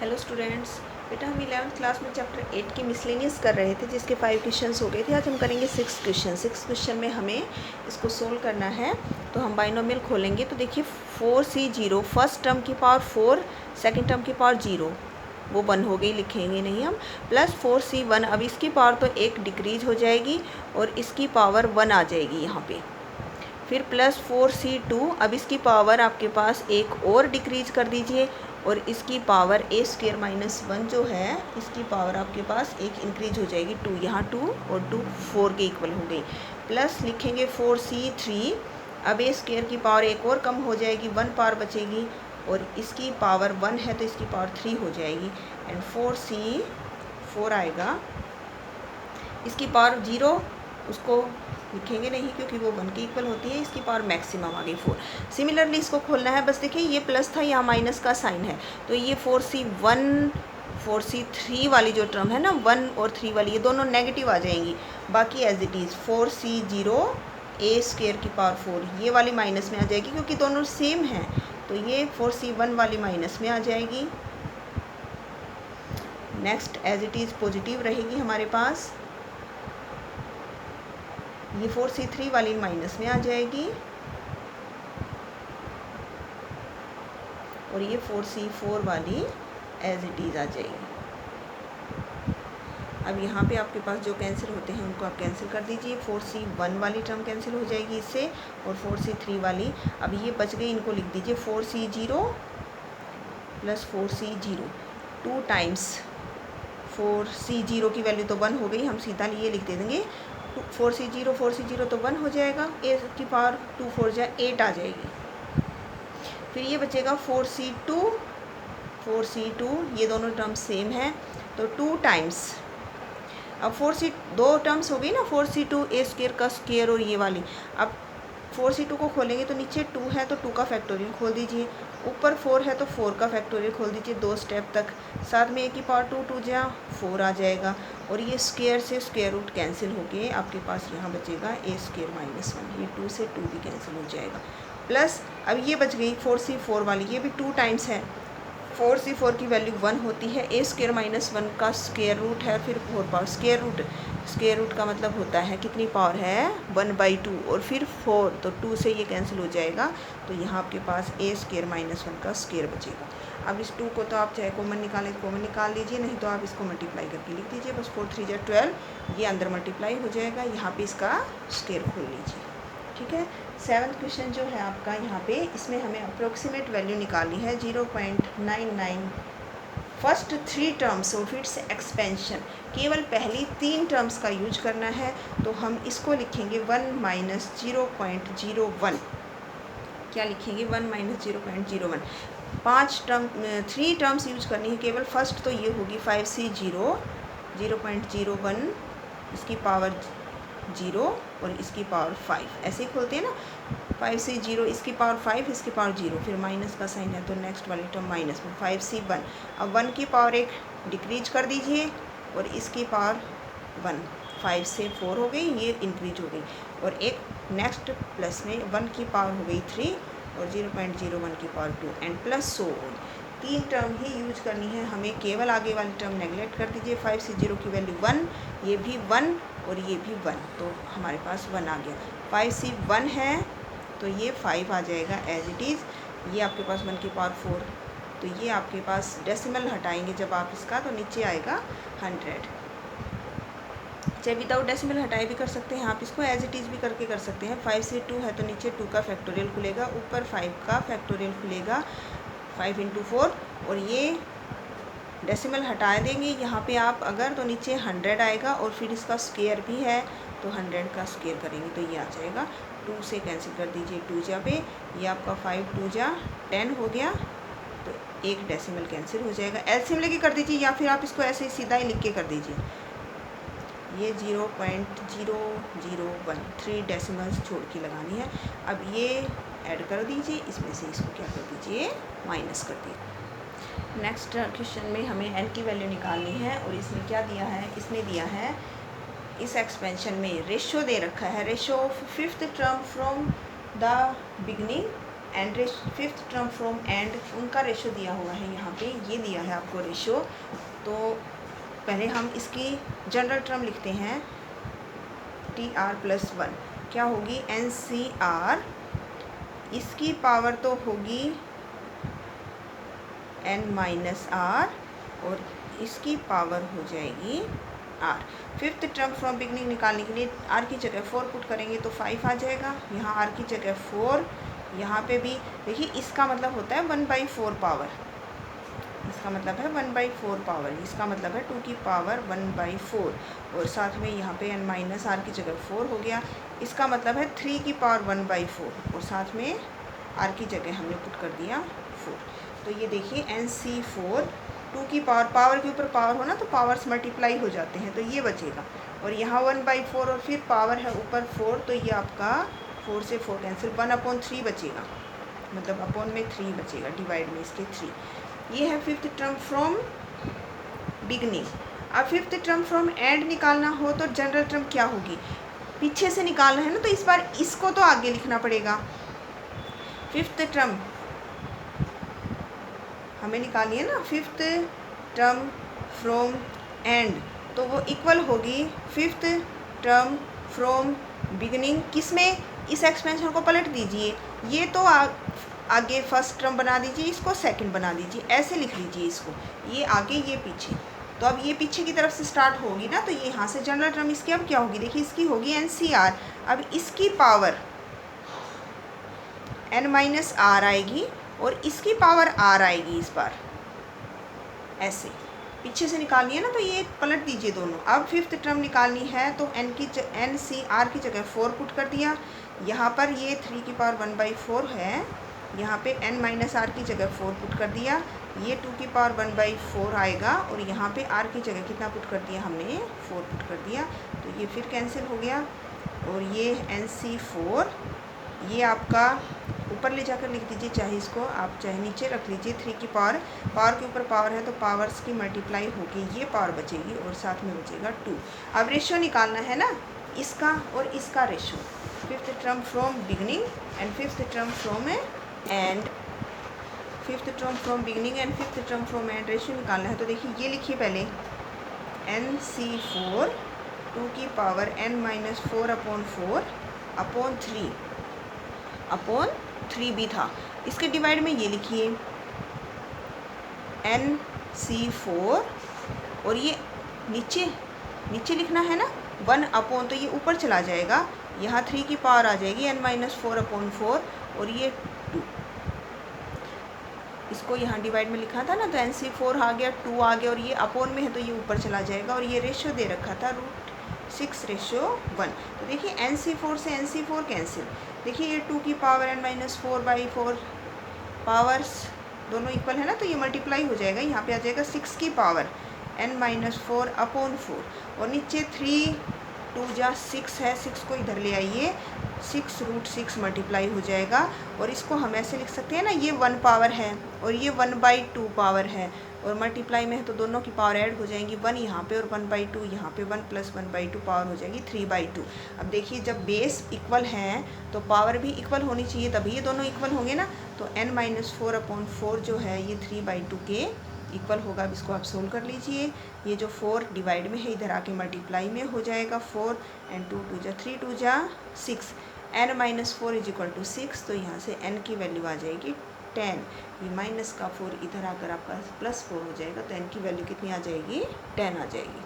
Hello students, बेटा हम 11th class में चैप्टर 8 की मिसलेनियस कर रहे थे जिसके 5 क्वेश्चंस हो गए थे। आज हम करेंगे 6 क्वेश्चन में हमें इसको सोल्व करना है। तो हम बाइनोमियल खोलेंगे तो देखिए 4c0 फर्स्ट टर्म की पावर 4, सेकंड टर्म की पावर 0, वो 1 हो गई, लिखेंगे नहीं हम, प्लस 4c1। अब इसकी पावर तो 1 डिक्रीज हो जाएगी और इसकी पावर 1 आ जाएगी यहाँ पे। फिर प्लस 4c2, अब इसकी पावर आपके पास एक और डिक्रीज कर दीजिए और इसकी पावर ए स्क्वेयर माइनस 1 जो है, इसकी पावर आपके पास एक इंक्रीज हो जाएगी 2, यहाँ 2 और 2 4 के इक्वल हो गई। प्लस लिखेंगे 4c3, अब ए स्क्वेयर की पावर एक और कम हो जाएगी, 1 पावर बचेगी और इसकी पावर 1 है तो इसकी पावर 3 हो जाएगी एंड 4c4 आएगा। इसकी पावर 0 उसको लिखेंगे नहीं क्योंकि वो 1 के इक्वल होती है, इसकी पावर मैक्सिमम आ गई 4। सिमिलरली इसको खोलना है, बस देखिए ये प्लस था, यहाँ माइनस का साइन है, तो ये 4c1 4c3 वाली जो टर्म है ना, 1 और 3 वाली, ये दोनों नेगेटिव आ जाएंगी। बाकी as it is 4c0 a square की पावर 4, ये वाली माइनस में आ जाएगी क्योंकि दोनों सेम हैं, तो ये 4c1 वाली माइनस में आ जाएगी। Next as it is positive रहेगी हमारे पास, ये 4c3 वाली माइनस में आ जाएगी और ये 4c4 वाली एज इट इज़ आ जाएगी। अब यहाँ पे आपके पास जो कैंसिल होते हैं उनको आप कैंसिल कर दीजिए। 4c1 वाली टर्म कैंसिल हो जाएगी इससे और 4c3 वाली, अब ये बच गई, इनको लिख दीजिए 4c0 plus 4c0 2 times 4c0 की वैल्यू तो 1 हो गई, हम सीधा लिए लिख दे देंगे 4c0 तो 1 हो जाएगा, ए की पावर 2 4 जा 8 आ जाएगी। फिर ये बचेगा 4c2, ये दोनों टर्म्स सेम हैं तो 2 टाइम्स, अब 2 टर्म्स हो गई ना, 4c2 ए स्क्वेयर का स्क्वेयर और ये वाली। अब 4c2 को खोलेंगे तो नीचे 2 है तो 2 का फैक्टोरियल खोल दीजिए, ऊपर 4 है तो 4 का फैक्टोरियल खोल दीजिए 2 स्टेप तक, साथ में ए की पावर 2 जा 4 आ जाएगा और ये स्क्वेयर से स्क्वेयर रूट कैंसिल होके आपके पास यहाँ बचेगा ए स्क्वेयर माइनस 1, ये 2 से 2 भी कैंसिल हो जाएगा। प्लस अब ये बच गई 4c4 वाली, ये भी 2 टाइम्स है, 4c4 की वैल्यू 1 होती है, ए स्क्वेयर माइनस 1 का स्क्वेयर रूट है, फिर 4 पावर स्क्वेयर रूट का मतलब होता है कितनी पावर है 1/2 और फिर 4, तो 2 से ये कैंसिल हो जाएगा, तो यहाँ आपके पास ए स्क्वेयर माइनस 1 का स्क्वेयर बचेगा। अब इस 2 को तो आप चाहे कॉमन निकालें तो कॉमन निकाल लीजिए, नहीं तो आप इसको मल्टीप्लाई करके लिख दीजिए, बस 4 3 जा 12, ये अंदर मल्टीप्लाई हो जाएगा, यहाँ पे इसका स्क्वेयर खोल लीजिए। ठीक है, 7th क्वेश्चन जो है आपका यहाँ पे, इसमें हमें अप्रोक्सीमेट वैल्यू निकालनी है 0.99 first 3 terms of its expansion, केवल पहली 3 टर्म्स का यूज करना है, तो हम इसको लिखेंगे 1 माइनस 0.01, क्या लिखेंगे 1 माइनस 0.01। 3 टर्म्स यूज करनी है केवल, फर्स्ट तो ये होगी 5c0 0.01, इसकी पावर 0 और इसकी पावर 5, ऐसे ही खोलते हैं ना, 5c0 इसकी पावर 5, इसकी पावर 0, फिर माइनस का साइन है तो नेक्स्ट वाली टर्म माइनस में 5c1। अब 1 की पावर एक डिक्रीज कर दीजिए और इसकी पावर 1, 5 से 4 हो गई, ये इंक्रीज हो गई और एक नेक्स्ट प्लस में 1 की पावर हो गई 3 और 0.01 की power 2 and plus so on. 3 term he use करनी है हमें, केवल आगे वाली टर्म नेगलेक्ट कर दीजिए। 5c0 की वैल्यू 1, ये भी 1 और ये भी 1, तो हमारे पास 1 आ गया। 5c1 है तो ये 5 आ जाएगा एज इट इज़, ये आपके पास 1 की पावर 4, तो ये आपके पास डेसिमल हटाएंगे जब आप इसका, तो नीचे आएगा 100। चाहे विदाउट डेसिमल हटाए भी कर सकते हैं आप, इसको एज इट इज़ भी करके कर सकते हैं। 5 से 2 है तो नीचे 2 का फैक्टोरियल खुलेगा, ऊपर 5 का फैक्टोरियल खुलेगा, 5 × 4, और ये डेसिमल हटा देंगे यहाँ पे आप अगर, तो नीचे 100 आएगा और फिर इसका स्क्वायर भी है तो 100 का स्क्वायर करेंगे तो ये आ जाएगा, 2 से कैंसिल कर दीजिए 2 जा पे, ये आपका 5 2 जा 10 हो गया, तो एक डेसिमल कैंसिल हो जाएगा। एलसीएम लेके कर दीजिए या फिर आप इसको ऐसे ही सीधा ही लिख के कर दीजिए, ये 0.001, 3 डेसिमल्स छोड़ के लगानी है। अब ये ऐड कर दीजिए, इसमें से इसको क्या कर दीजिए माइनस कर दीजिए। नेक्स्ट क्वेश्चन में हमें n की वैल्यू निकालनी है और इसमें क्या दिया है, इसने दिया है इस एक्सपेंशन में रेशो दे रखा है, ratio of 5th term from the beginning and fifth term from and, उनका रेशो दिया हुआ है यहाँ पे, ये दिया है आपको रेशो। तो पहले हम इसकी जनरल टर्म लिखते हैं, टी आर प्लस वन क्या होगी, एन सी आर, इसकी पावर तो होगी एन माइनस आर और इसकी पावर हो जाएगी r. Fifth term from beginning निकालने के लिए आर की जगह 4 पुट करेंगे तो 5 आ जाएगा, यहाँ आर की जगह 4, यहाँ पे भी देखिए इसका मतलब होता है 1/4 पावर, इसका मतलब है 1/4 पावर, इसका मतलब है 2 की पावर 1/4 और साथ में यहाँ पे n माइनस आर की जगह 4 हो गया, इसका मतलब है 3 की पावर 1/4 और साथ में आर की जगह हमने पुट कर दिया 4। तो ये देखिए NC4, 2 की पावर के ऊपर पावर हो ना तो पावर्स मल्टीप्लाई हो जाते हैं, तो ये बचेगा और यहाँ 1/4 और फिर पावर है ऊपर 4, तो ये आपका 4 से 4 कैंसिल, 1/3 बचेगा, मतलब अपॉन में 3 बचेगा, डिवाइड में इसके 3। ये है फिफ्थ टर्म फ्रॉम बिगनिंग। अब फिफ्थ टर्म फ्रॉम एंड निकालना हो तो जनरल टर्म क्या होगी, पीछे से निकालना है ना, तो इस बार इसको तो आगे लिखना पड़ेगा। फिफ्थ टर्म हमें निकालनी है ना, फिफ्थ टर्म फ्रॉम एंड, तो वो इक्वल होगी फिफ्थ टर्म फ्रॉम बिगनिंग, किसमें, इस एक्सपेंशन को पलट दीजिए, ये तो आगे फर्स्ट टर्म बना दीजिए, इसको सेकंड बना दीजिए, ऐसे लिख लीजिए इसको, ये आगे ये पीछे। तो अब ये पीछे की तरफ से स्टार्ट होगी ना, तो ये यहाँ से जनरल टर्म इसकी अब क्या होगी, देखिए इसकी होगी NCR, अब इसकी पावर n माइनस आर आएगी और इसकी पावर r आएगी इस बार, ऐसे पीछे से निकालनी है ना, तो ये पलट दीजिए दोनों। अब फिफ्थ टर्म निकालनी है तो NCR की जगह 4 पुट कर दिया, यहाँ पर ये 3 की पावर 1/4 है, यहाँ पे n माइनस आर की जगह 4 पुट कर दिया, ये 2 की पावर 1/4 आएगा और यहाँ पे r की जगह कितना पुट कर दिया हमने, 4 पुट कर दिया, तो ये फिर कैंसिल हो गया और ये NC4, ये आपका ऊपर ले जाकर लिख दीजिए, चाहे इसको आप चाहे नीचे रख लीजिए, 3 की पावर के ऊपर पावर है तो पावर्स की मल्टीप्लाई होगी, ये पावर बचेगी और साथ में बचेगा 2। अब रेशो निकालना है ना, इसका और इसका ratio, fifth term from beginning and fifth term from and, fifth term from beginning and fifth term from and ratio निकालना है। तो देखिए ये लिखिए पहले, NC4 2 की पावर n माइनस 4/4 अपॉन 3 भी था, इसके डिवाइड में ये लिखिए NC4 और ये नीचे लिखना है ना 1/, तो ये ऊपर चला जाएगा, यहाँ 3 की पावर आ जाएगी n माइनस 4/4 और ये 2, इसको यहाँ डिवाइड में लिखा था ना, तो NC4 आ गया, 2 आ गया और ये अपॉन में है तो ये ऊपर चला जाएगा और ये रेशो दे रखा था √6:1। तो देखिए NC4 से NC4 कैंसिल, देखिए ये 2 की पावर n माइनस 4/4, पावर्स दोनों इक्वल है ना, तो ये मल्टीप्लाई हो जाएगा, यहाँ पे आ जाएगा 6 की पावर n माइनस 4/4 और नीचे 3 2 जा 6 है, 6 को इधर ले आइए, 6√6 मल्टीप्लाई हो जाएगा और इसको हम ऐसे लिख सकते हैं ना, ये 1 पावर है और ये 1/2 पावर है और मल्टीप्लाई में है तो दोनों की पावर ऐड हो जाएंगी, 1 यहाँ पे और 1/2 यहाँ पे, 1 + 1/2 पावर हो जाएगी 3/2। अब देखिए जब बेस इक्वल हैं तो पावर भी इक्वल होनी चाहिए, तभी ये दोनों इक्वल होंगे ना, तो n माइनस 4/4 जो है ये 3/2 के इक्वल होगा। अब इसको आप सोल्व कर लीजिए, ये जो 4 डिवाइड में है इधर आके मल्टीप्लाई में हो जाएगा, 4 and 2 2 जा 3 2 जा 6, n माइनस 4 = 6, तो यहाँ से n की वैल्यू आ जाएगी 10, ये माइनस का 4 इधर आकर आपका +4 हो जाएगा, तो n की वैल्यू कितनी आ जाएगी, 10 आ जाएगी।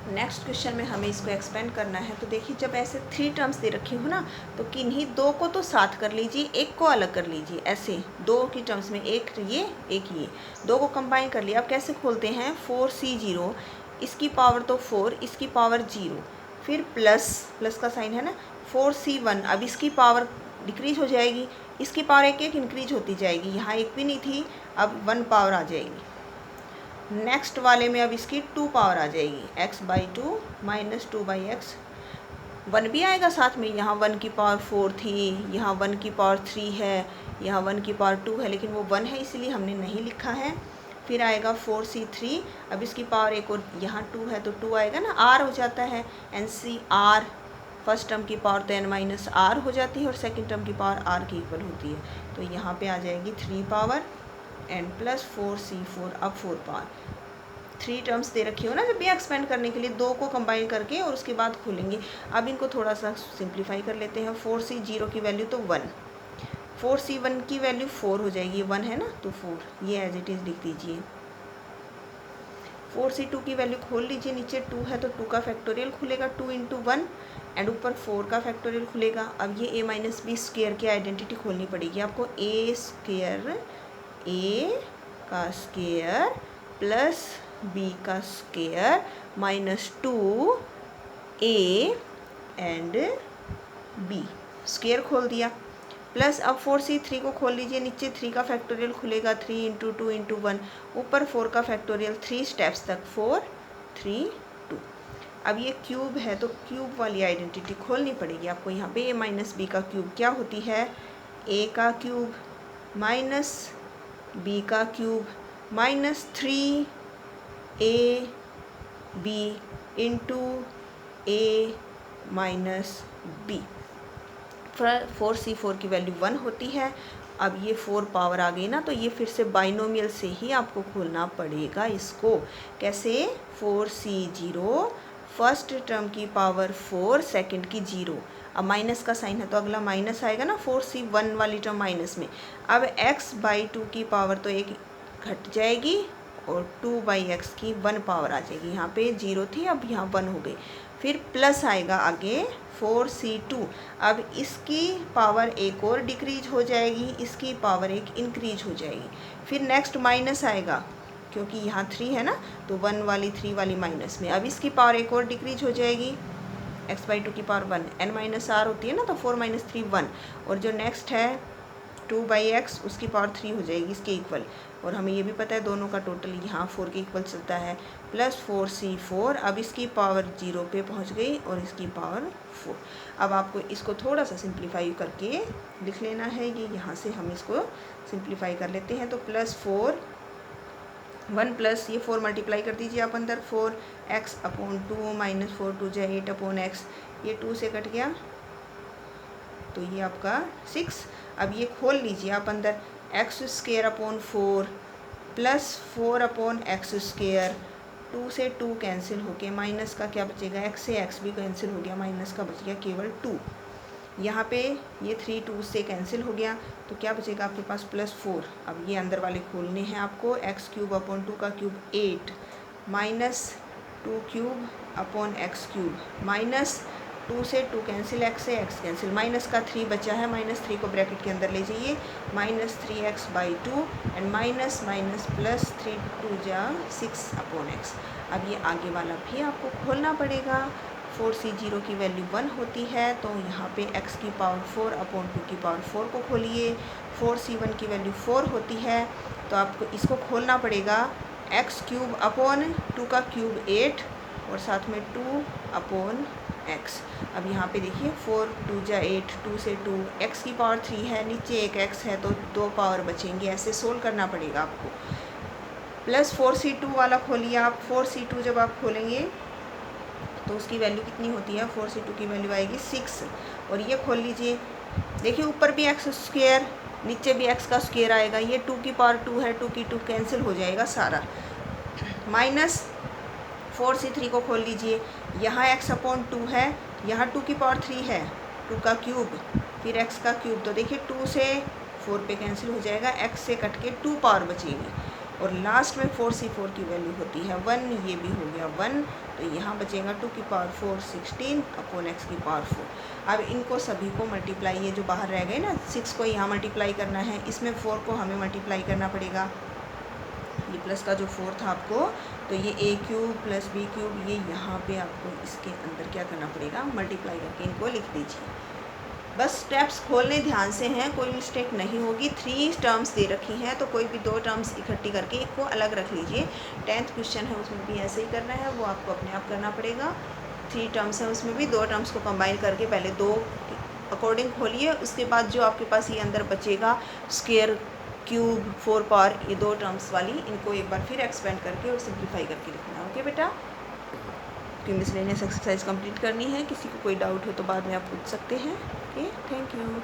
नेक्स्ट क्वेश्चन में हमें इसको एक्सपेंड करना है। तो देखिए जब ऐसे 3 टर्म्स दे रखी हो ना, तो किन्हीं 2 को तो साथ कर लीजिए, एक को अलग कर लीजिए, ऐसे 2 की टर्म्स में एक ये 2 को कंबाइन कर लिया। अब कैसे खोलते हैं, 4C0, इसकी पावर तो 4, इसकी पावर 0, फिर प्लस का साइन है ना, 4C1, अब इसकी पावर डिक्रीज हो जाएगी, इसकी पावर एक इंक्रीज होती जाएगी, यहाँ एक भी नहीं थी, अब 1 पावर आ जाएगी। नेक्स्ट वाले में अब इसकी 2 पावर आ जाएगी, x/2 - 2/x, 1 भी आएगा साथ में, यहाँ 1 की पावर 4 थी, यहाँ 1 की पावर 3 है, यहाँ 1 की पावर 2 है, लेकिन वो 1 है इसलिए हमने नहीं लिखा है। फिर आएगा 4C3, अब इसकी पावर एक और यहाँ 2 है तो 2 आएगा ना, r हो जाता है NCR, फर्स्ट टर्म की पावर तो n माइनस आर हो जाती है और सेकंड टर्म की पावर r के इक्वल होती है। तो यहाँ पे आ जाएगी 3 पावर n प्लस 4c4। अब 4 पावर 3 टर्म्स दे रखी हो ना जब भी एक्सपेंड करने के लिए, दो को कंबाइन करके और उसके बाद खोलेंगे। अब इनको थोड़ा सा सिंप्लीफाई कर लेते हैं। 4c 0 की वैल्यू तो 1, 4c 1 की वैल्यू 4 हो जाएगी, 1 है ना तो 4, ये एज इट इज़ लिख दीजिए। 4c 2 की वैल्यू खोल लीजिए, नीचे 2 है तो 2 का फैक्टोरियल खुलेगा, 2 इंटू 1 एंड ऊपर 4 का फैक्टोरियल खुलेगा। अब ये a माइनस बी स्क्वेयर की आइडेंटिटी खोलनी पड़ेगी आपको। a स्क्वेयर, a का स्क्वेयर प्लस b का square minus 2a and b square खोल दिया, प्लस अब 4c 3 को खोल लीजिए, नीचे 3 का फैक्टोरियल खुलेगा, 3 इंटू 2 इंटू 1 ऊपर 4 का फैक्टोरियल 3 स्टेप्स तक, 4 3 2। अब ये क्यूब है तो क्यूब वाली आइडेंटिटी खोलनी पड़ेगी आपको। यहाँ पे a माइनस बी का क्यूब क्या होती है, a का क्यूब माइनस b का cube minus 3a b into a minus b। 4c4 की वैल्यू 1 होती है। अब ये 4 पावर आ गई ना, तो ये फिर से बाइनोमियल से ही आपको खोलना पड़ेगा इसको। कैसे, 4c0 फर्स्ट टर्म की पावर 4 सेकंड की 0। अब माइनस का साइन है तो अगला माइनस आएगा ना, 4c1 वाली टर्म माइनस में। अब x/2 की पावर तो एक घट जाएगी और 2/x की 1 पावर आ जाएगी। यहाँ पे 0 थी, अब यहाँ 1 हो गई। फिर प्लस आएगा आगे 4c2। अब इसकी पावर एक और डिक्रीज हो जाएगी, इसकी पावर एक इंक्रीज हो जाएगी। फिर नेक्स्ट माइनस आएगा क्योंकि यहाँ 3 है ना, तो 1 वाली 3 वाली माइनस में। अब इसकी पावर एक और डिक्रीज हो जाएगी, x/2 की पावर 1, n माइनस आर होती है ना, तो 4 माइनस 3 1। और जो नेक्स्ट है 2/x उसकी पावर 3 हो जाएगी इसके इक्वल। और हमें ये भी पता है दोनों का टोटल यहाँ 4 के इक्वल चलता है, प्लस 4c4। अब इसकी पावर 0 पे पहुँच गई और इसकी पावर 4। अब आपको इसको थोड़ा सा सिंप्लीफाई करके लिख लेना है। ये यहाँ से हम इसको सिंप्लीफाई कर लेते हैं। तो प्लस 4 1 प्लस ये 4 मल्टीप्लाई कर दीजिए आप अंदर, 4x/2 माइनस 4 2 × 8/x, ये 2 से कट गया तो ये आपका 6। अब ये खोल लीजिए आप अंदर, x² प्लस 4/x², 2 से 2 कैंसिल हो गया, माइनस का क्या बचेगा, x से x भी कैंसिल हो गया, माइनस का बच गया केवल 2। यहाँ पे ये 3 2 से कैंसिल हो गया तो क्या बचेगा आपके पास, प्लस 4। अब ये अंदर वाले खोलने हैं आपको, x³ का क्यूब 8 माइनस 2³ माइनस 2 से 2 कैंसिल, x से x कैंसिल, माइनस का 3 बचा है, -3 को ब्रैकेट के अंदर ले जाइए, -3x/2 and minus minus plus 3 2 × 6/x। अब ये आगे वाला भी आपको खोलना पड़ेगा। 4c0 की वैल्यू 1 होती है तो यहाँ पे x की पावर 4/2 की पावर 4 को खोलिए। 4c1 की वैल्यू 4 होती है तो आपको इसको खोलना पड़ेगा, x³ का क्यूब 8 और साथ में 2/x। अब यहाँ पे देखिए 4 2 × 8, 2 से 2, x की पावर 3 है, नीचे एक x है तो 2 पावर बचेंगे, ऐसे सोल्व करना पड़ेगा आपको। प्लस 4c2 वाला खोलिए आप। 4c2 जब आप खोलेंगे तो उसकी वैल्यू कितनी होती है, 4c2 की वैल्यू आएगी 6। और ये खोल लीजिए, देखिए ऊपर भी x² नीचे भी x का स्क्वायर आएगा, ये 2 की पावर 2 है, 2 की 2 कैंसिल हो जाएगा सारा। माइनस 4c3 को खोल लीजिए, यहाँ x/2 है, यहाँ 2 की पावर 3 है, 2 का क्यूब फिर x का क्यूब, तो देखिए 2 से 4 पे कैंसिल हो जाएगा, x से कट के 2 पावर बचेगी। और लास्ट में 4c4 की वैल्यू होती है 1, ये भी हो गया 1, तो यहाँ बचेगा 2 की पावर 4 16/x की पावर 4। अब इनको सभी को मल्टीप्लाई, ये जो बाहर रह गए ना 6 को यहाँ मल्टीप्लाई करना है, इसमें 4 को हमें मल्टीप्लाई करना पड़ेगा। ये प्लस का जो 4 था आपको, तो ये a³ + b³, ये यहाँ पे आपको इसके अंदर क्या करना पड़ेगा, मल्टीप्लाई करके इनको लिख दीजिए। बस स्टेप्स खोलने ध्यान से हैं, कोई मिस्टेक नहीं होगी। 3 टर्म्स दे रखी हैं तो कोई भी 2 टर्म्स इकट्ठी करके एक को अलग रख लीजिए। 10th क्वेश्चन है उसमें भी ऐसे ही करना है, वो आपको अपने आप करना पड़ेगा। 3 टर्म्स है उसमें भी 2 टर्म्स को कंबाइन करके पहले 2 अकॉर्डिंग खोलिए, उसके बाद जो आपके पास ये अंदर बचेगा स्क्वायर, क्यूब, 4 पावर, ये 2 टर्म्स वाली, इनको एक बार फिर एक्सपेंड करके और सिंप्लीफाई करके लिखना है। ओके बेटा। आपकी मिसलेनियस एक्सरसाइज कंप्लीट करनी है। किसी को कोई डाउट हो तो बाद में आप पूछ सकते हैं। Okay, thank you.